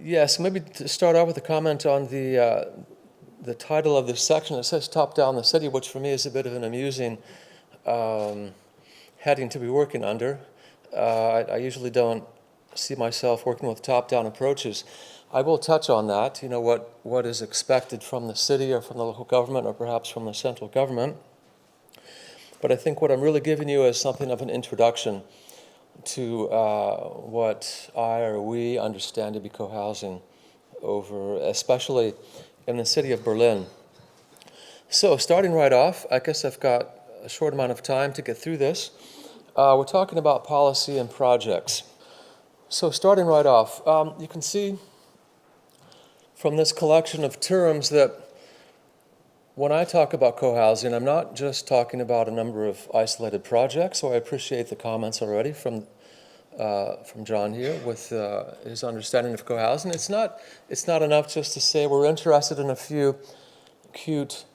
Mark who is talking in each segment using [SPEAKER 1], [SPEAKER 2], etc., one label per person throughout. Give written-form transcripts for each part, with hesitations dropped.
[SPEAKER 1] Yes, maybe to start out with a comment on the title of this section. It says Top Down the City, which for me is a bit of an amusing heading to be working under. I usually don't see myself working with top-down approaches. I will touch on that, what is expected from the city or from the local government or perhaps from the central government. But I think what I'm really giving you is something of an introduction to what I or we understand to be co-housing especially in the city of Berlin. So starting right off, I guess I've got a short amount of time to get through this. We're talking about policy and projects. So starting right off, you can see from this collection of terms that when I talk about co-housing, I'm not just talking about a number of isolated projects, so I appreciate the comments already from John here with his understanding of co-housing. It's not enough just to say we're interested in a few cute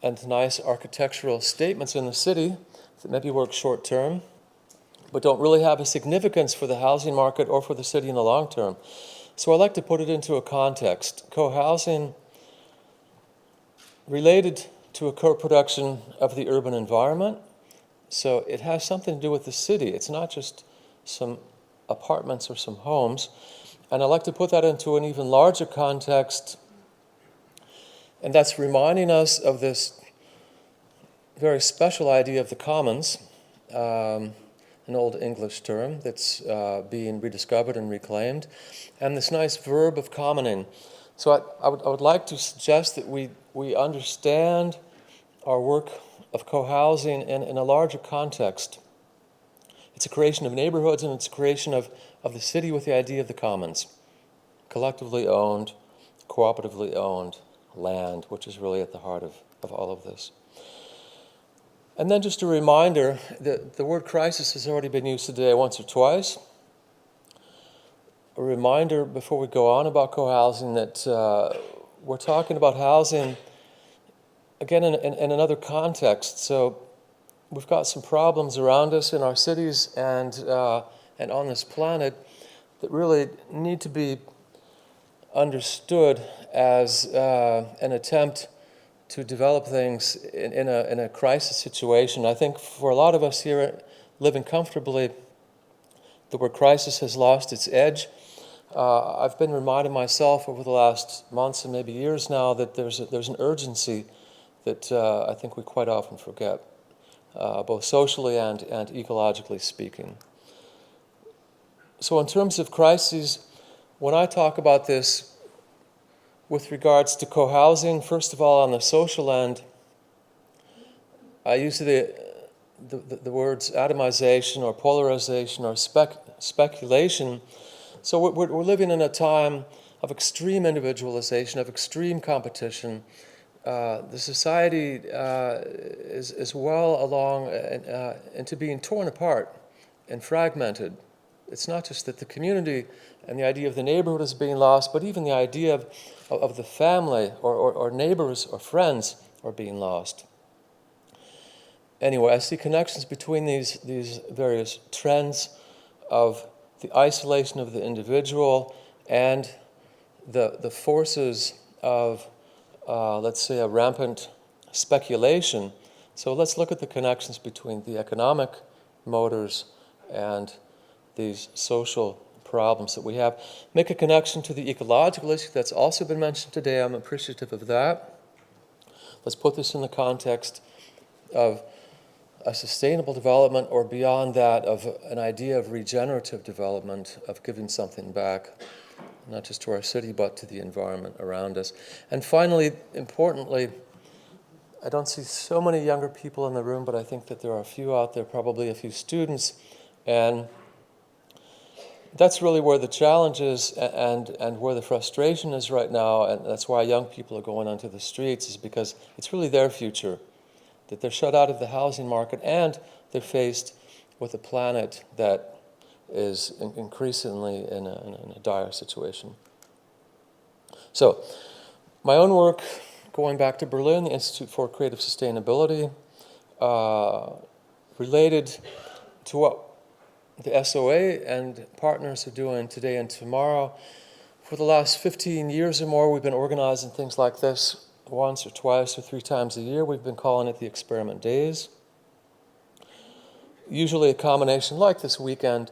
[SPEAKER 1] and nice architectural statements in the city that maybe work short-term, but don't really have a significance for the housing market or for the city in the long term. So I like to put it into a context. Co-housing related to a co-production of the urban environment. So it has something to do with the city. It's not just some apartments or some homes. And I like to put that into an even larger context. And that's reminding us of this very special idea of the commons, an old English term that's being rediscovered and reclaimed, and this nice verb of commoning. So I would like to suggest that we understand our work of co-housing in a larger context. It's a creation of neighborhoods and it's a creation of the city with the idea of the commons. Collectively owned, cooperatively owned land, which is really at the heart of all of this. And then just a reminder that the word crisis has already been used today once or twice. A reminder before we go on about co-housing that we're talking about housing, again, in another context. So we've got some problems around us in our cities and on this planet that really need to be understood as an attempt to develop things in a crisis situation. I think for a lot of us here living comfortably, the word crisis has lost its edge. I've been reminding myself over the last months and maybe years now that there's an urgency that I think we quite often forget, both socially and ecologically speaking. So in terms of crises, when I talk about this with regards to co-housing, first of all on the social end, I use the words atomization or polarization or speculation. So we're living in a time of extreme individualization, of extreme competition. The society is well along into being torn apart and fragmented. It's not just that the community and the idea of the neighborhood is being lost, but even the idea of the family or neighbors or friends are being lost. Anyway, I see connections between these various trends of the isolation of the individual and the forces of, let's say, a rampant speculation. So let's look at the connections between the economic motors and these social problems that we have. Make a connection to the ecological issue that's also been mentioned today. I'm appreciative of that. Let's put this in the context of a sustainable development, or beyond that, of an idea of regenerative development, of giving something back, not just to our city, but to the environment around us. And finally, importantly, I don't see so many younger people in the room, but I think that there are a few out there, probably a few students, and that's really where the challenge is and where the frustration is right now, and that's why young people are going onto the streets, is because it's really their future, that they're shut out of the housing market and they're faced with a planet that is increasingly in a dire situation. So, my own work, going back to Berlin, the Institute for Creative Sustainability, related to what the SOA and partners are doing today and tomorrow For the last 15 years or more, we've been organizing things like this once or twice or 3 times a year. We've been calling it the Experiment Days. Usually a combination like this weekend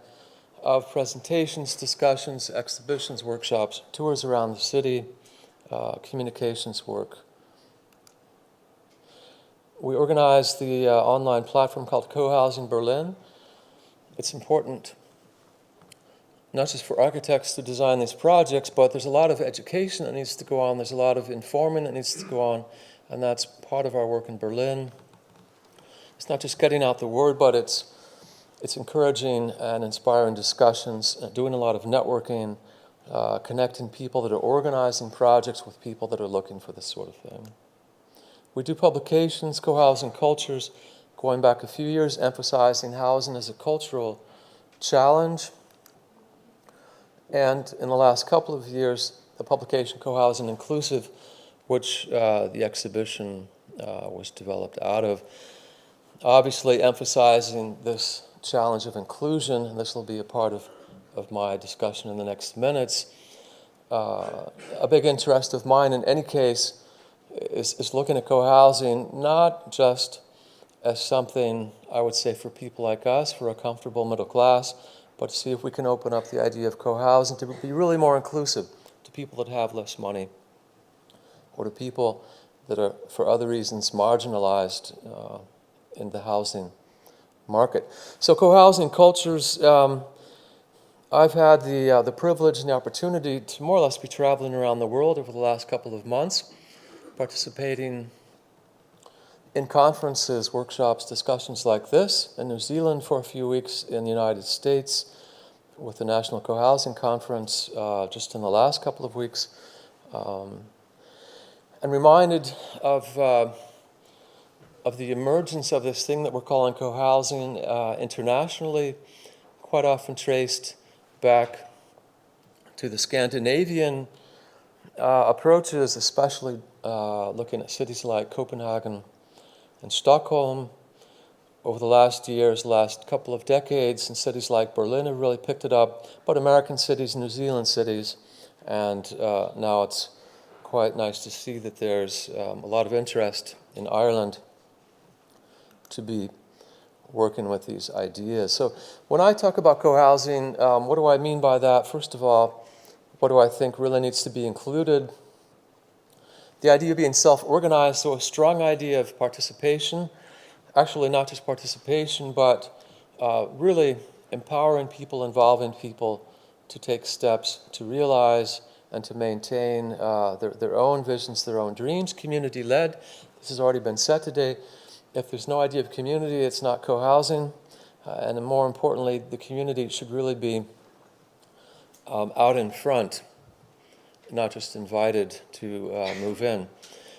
[SPEAKER 1] of presentations, discussions, exhibitions, workshops, tours around the city, communications work. We organized the online platform called CoHousing Berlin. It's important not just for architects to design these projects, but there's a lot of education that needs to go on. There's a lot of informing that needs to go on, and that's part of our work in Berlin. It's not just getting out the word, but it's encouraging and inspiring discussions, doing a lot of networking, connecting people that are organizing projects with people that are looking for this sort of thing. We do publications, CoHousing Cultures, going back a few years, emphasizing housing as a cultural challenge. And in the last couple of years, the publication CoHousing Inclusive, which the exhibition was developed out of, obviously emphasizing this challenge of inclusion, and this will be a part of my discussion in the next minutes. A big interest of mine in any case is looking at co-housing not just as something, I would say, for people like us, for a comfortable middle class, but to see if we can open up the idea of co-housing to be really more inclusive to people that have less money or to people that are, for other reasons, marginalized in the housing market. So co-housing cultures, I've had the privilege and the opportunity to more or less be traveling around the world over the last couple of months, participating in conferences, workshops, discussions like this, in New Zealand for a few weeks, in the United States with the National Co-Housing Conference just in the last couple of weeks, and reminded of the emergence of this thing that we're calling co-housing internationally, quite often traced back to the Scandinavian approaches, especially looking at cities like Copenhagen and Stockholm. Over the last years, last couple of decades, and cities like Berlin have really picked it up, but American cities, New Zealand cities, and now it's quite nice to see that there's a lot of interest in Ireland to be working with these ideas. So when I talk about co-housing, what do I mean by that? First of all, what do I think really needs to be included? The idea of being self-organized, so a strong idea of participation, actually not just participation, but really empowering people, involving people to take steps to realize and to maintain their own visions, their own dreams, community-led. This has already been said today. If there's no idea of community, it's not co-housing. And more importantly, the community should really be out in front, not just invited to move in.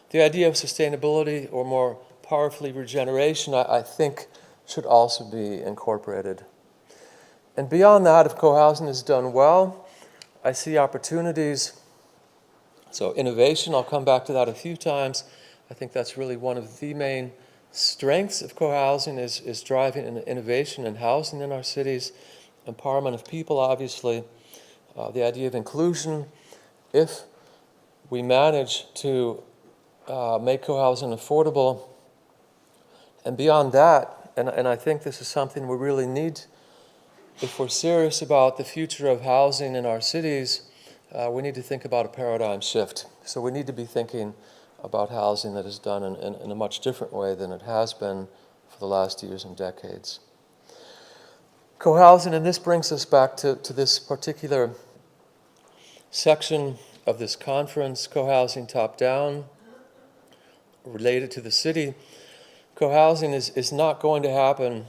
[SPEAKER 1] The idea of sustainability, or more powerfully regeneration, I think should also be incorporated. And beyond that, if co-housing is done well, I see opportunities. So innovation, I'll come back to that a few times. I think that's really one of the main strengths of co-housing is driving innovation in housing in our cities, empowerment of people, obviously, the idea of inclusion. If we manage to make co-housing affordable, and beyond that, and I think this is something we really need, if we're serious about the future of housing in our cities, we need to think about a paradigm shift. So we need to be thinking about housing that is done in a much different way than it has been for the last years and decades. Co-housing, and this brings us back to this particular section of this conference, co-housing top-down, related to the city. Co-housing is not going to happen,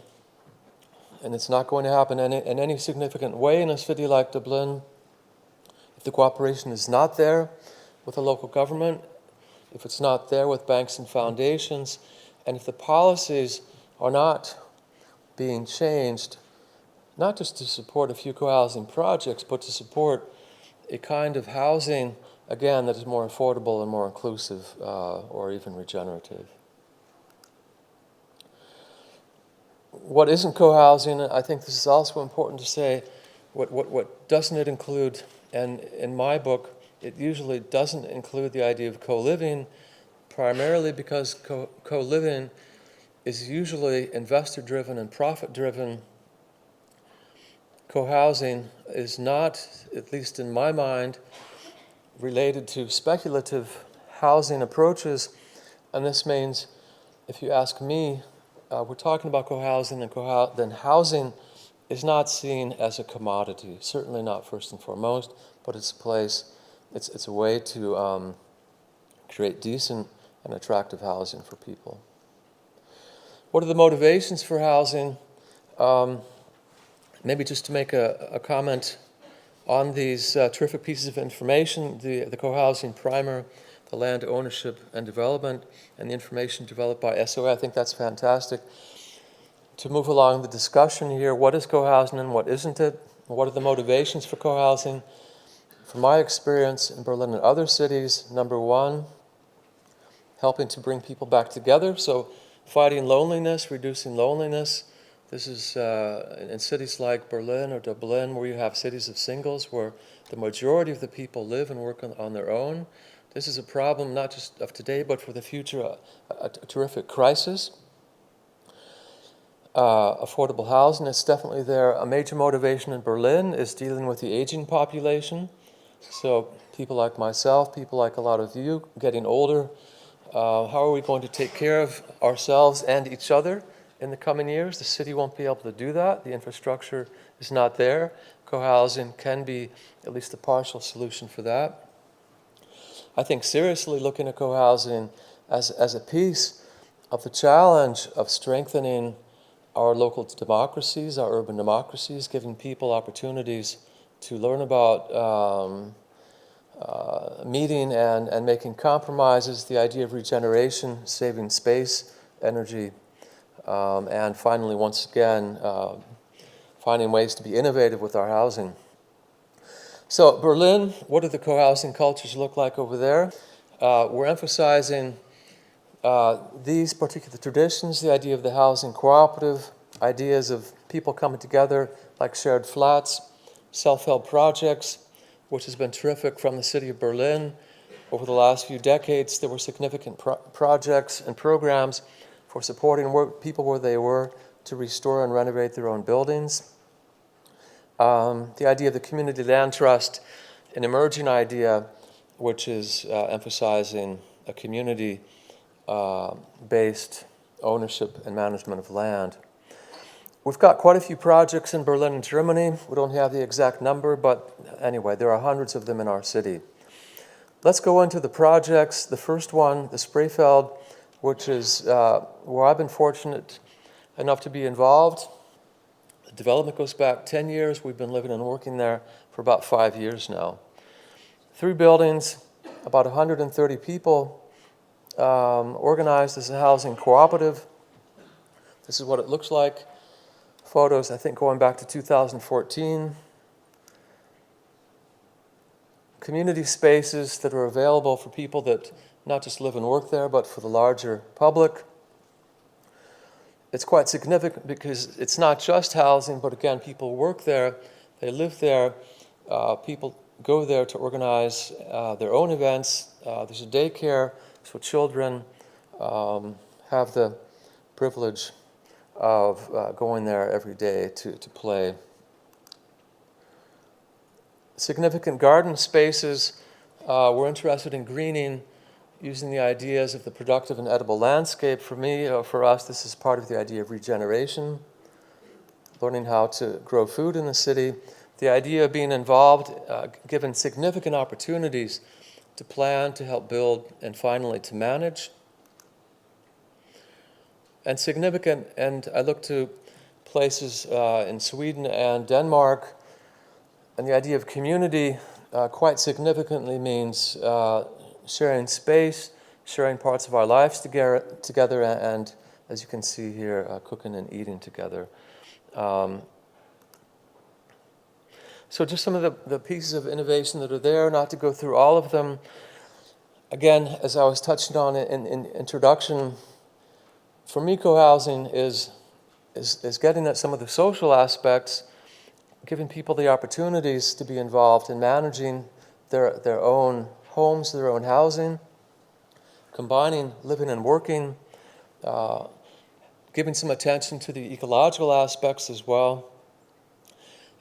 [SPEAKER 1] and it's not going to happen in any significant way in a city like Dublin if the cooperation is not there with the local government, if it's not there with banks and foundations, and if the policies are not being changed, not just to support a few co-housing projects, but to support a kind of housing, again, that is more affordable and more inclusive, or even regenerative. What isn't co-housing? I think this is also important to say. What doesn't it include And in my book, it usually doesn't include the idea of co-living, primarily because co-living is usually investor-driven and profit-driven. Co-housing is not, at least in my mind, related to speculative housing approaches. And this means, if you ask me, we're talking about co-housing, and then housing is not seen as a commodity, certainly not first and foremost, but it's a place, it's a way to create decent and attractive housing for people. What are the motivations for housing? Maybe just to make a comment on these terrific pieces of information, the CoHousing Primer, the land ownership and development, and the information developed by SOA. I think that's fantastic. To move along the discussion here, what is cohousing and what isn't it? What are the motivations for cohousing? From my experience in Berlin and other cities, number one, helping to bring people back together. So fighting loneliness, reducing loneliness. This is in cities like Berlin or Dublin, where you have cities of singles, where the majority of the people live and work on their own. This is a problem not just of today, but for the future, a terrific crisis. Affordable housing is definitely there. A major motivation in Berlin is dealing with the aging population. So people like myself, people like a lot of you, getting older, how are we going to take care of ourselves and each other in the coming years? The city won't be able to do that. The infrastructure is not there. Co-housing can be at least a partial solution for that. I think seriously looking at co-housing as a piece of the challenge of strengthening our local democracies, our urban democracies, giving people opportunities to learn about meeting and making compromises, the idea of regeneration, saving space, energy, and finally, once again, finding ways to be innovative with our housing. So Berlin, what do the co-housing cultures look like over there? We're emphasizing these particular traditions, the idea of the housing cooperative, ideas of people coming together like shared flats, self-help projects, which has been terrific from the city of Berlin. Over the last few decades, there were significant projects and programs for supporting people where they were to restore and renovate their own buildings. The idea of the community land trust, an emerging idea which is emphasizing a community-based ownership and management of land. We've got quite a few projects in Berlin and Germany. We don't have the exact number, but anyway, there are hundreds of them in our city. Let's go into the projects. The first one, the Spreefeld, which is where I've been fortunate enough to be involved. The development goes back 10 years. We've been living and working there for about 5 years now. 3 buildings, about 130 people, organized as a housing cooperative. This is what it looks like. Photos, I think, going back to 2014. Community spaces that are available for people that not just live and work there, but for the larger public. It's quite significant because it's not just housing, but again, people work there, they live there, people go there to organize their own events. There's a daycare, so children have the privilege of going there every day to play. Significant garden spaces. We're interested in greening using the ideas of the productive and edible landscape. For me, for us, this is part of the idea of regeneration, learning how to grow food in the city. The idea of being involved, given significant opportunities to plan, to help build, and finally to manage. And significant, and I look to places in Sweden and Denmark, and the idea of community quite significantly means sharing space, sharing parts of our lives together, and as you can see here, cooking and eating together. So just some of the pieces of innovation that are there, not to go through all of them. Again, as I was touching on in introduction, for me, co-housing is getting at some of the social aspects, giving people the opportunities to be involved in managing their own homes, their own housing, combining living and working, giving some attention to the ecological aspects as well,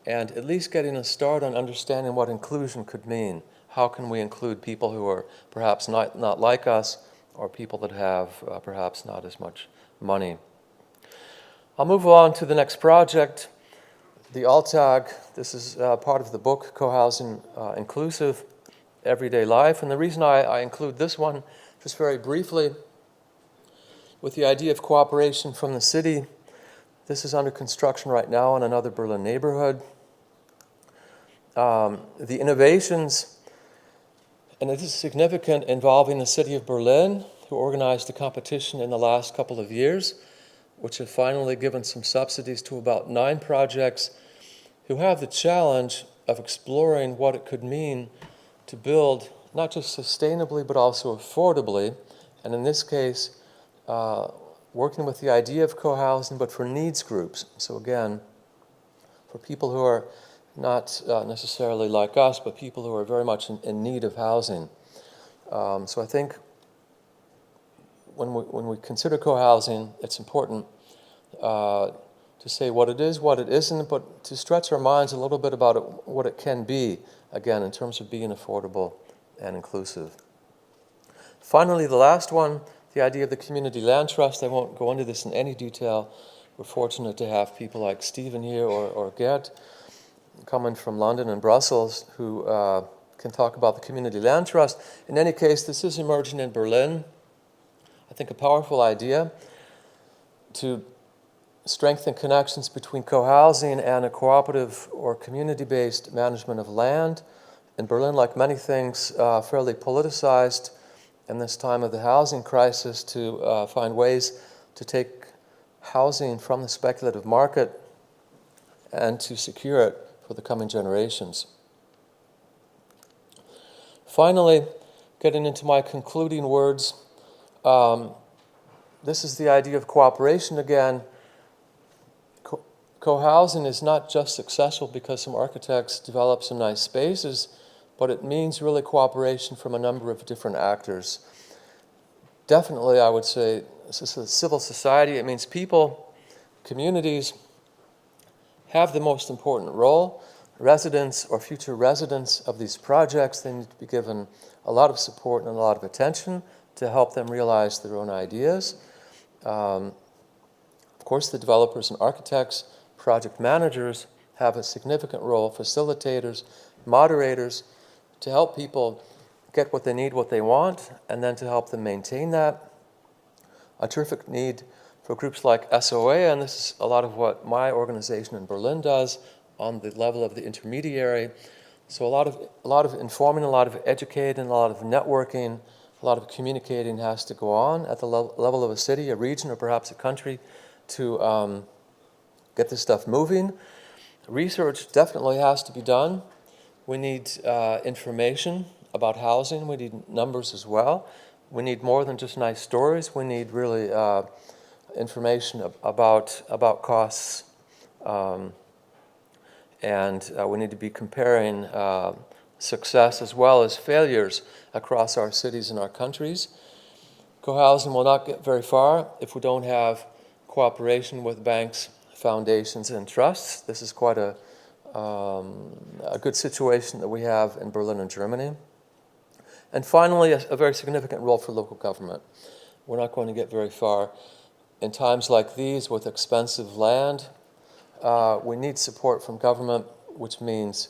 [SPEAKER 1] and at least getting a start on understanding what inclusion could mean. How can we include people who are perhaps not like us, or people that have perhaps not as much money? I'll move on to the next project, the Alltag. This is part of the book, CoHousing Inclusive Everyday Life. And the reason I include this one, just very briefly, with the idea of cooperation from the city. This is under construction right now in another Berlin neighborhood. The innovations, and it is significant, involving the city of Berlin, who organized a competition in the last couple of years, which have finally given some subsidies to about 9 projects who have the challenge of exploring what it could mean to build not just sustainably but also affordably, and in this case, working with the idea of co-housing, but for needs groups. So again, for people who are not necessarily like us, but people who are very much in need of housing. So I think when we consider co-housing, it's important to say what it is, what it isn't, but to stretch our minds a little bit about what it can be, again, in terms of being affordable and inclusive. Finally, the last one, the idea of the community land trust. I won't go into this in any detail. We're fortunate to have people like Stephen here or Gert coming from London and Brussels who can talk about the community land trust. In any case, this is emerging in Berlin. I think a powerful idea to strengthen connections between co-housing and a cooperative or community-based management of land. In Berlin, like many things, fairly politicized in this time of the housing crisis, to find ways to take housing from the speculative market and to secure it for the coming generations. Finally, getting into my concluding words, this is the idea of cooperation again. Co-housing is not just successful because some architects develop some nice spaces, but it means really cooperation from a number of different actors. Definitely, I would say, civil society. It means people, communities have the most important role. Residents or future residents of these projects, they need to be given a lot of support and a lot of attention to help them realize their own ideas. Of course, the developers and architects, project managers have a significant role, facilitators, moderators, to help people get what they need, what they want, and then to help them maintain that. A terrific need for groups like SOA, and this is a lot of what my organization in Berlin does on the level of the intermediary. So a lot of informing, a lot of educating, a lot of networking, a lot of communicating has to go on at the level of a city, a region, or perhaps a country to get this stuff moving. Research definitely has to be done. We need information about housing. We need numbers as well. We need more than just nice stories. We need really information about costs. And we need to be comparing success as well as failures across our cities and our countries. Co-housing will not get very far if we don't have cooperation with banks, foundations, and trusts. This is quite a good situation that we have in Berlin and Germany. And finally, a very significant role for local government. We're not going to get very far in times like these with expensive land. We need support from government, which means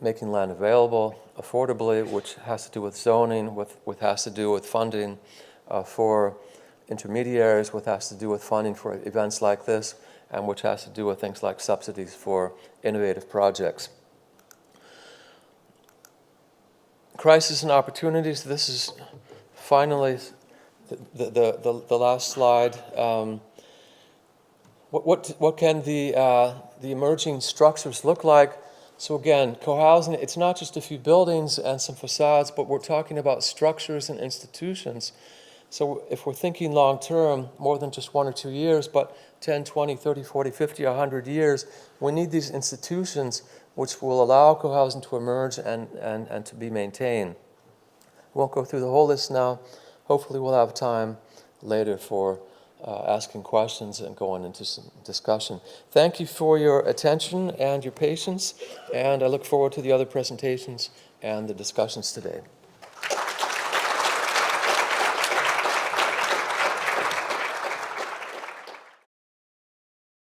[SPEAKER 1] making land available affordably, which has to do with zoning, which has to do with funding for intermediaries, which has to do with funding for events like this, and which has to do with things like subsidies for innovative projects. Crisis and opportunities. This is finally the last slide. What can the emerging structures look like? So again, co-housing, it's not just a few buildings and some facades, but we're talking about structures and institutions. So if we're thinking long-term, more than just 1 or 2 years, but 10, 20, 30, 40, 50, 100 years, we need these institutions which will allow cohousing to emerge and to be maintained. We won't go through the whole list now. Hopefully we'll have time later for asking questions and going into some discussion. Thank you for your attention and your patience, and I look forward to the other presentations and the discussions today.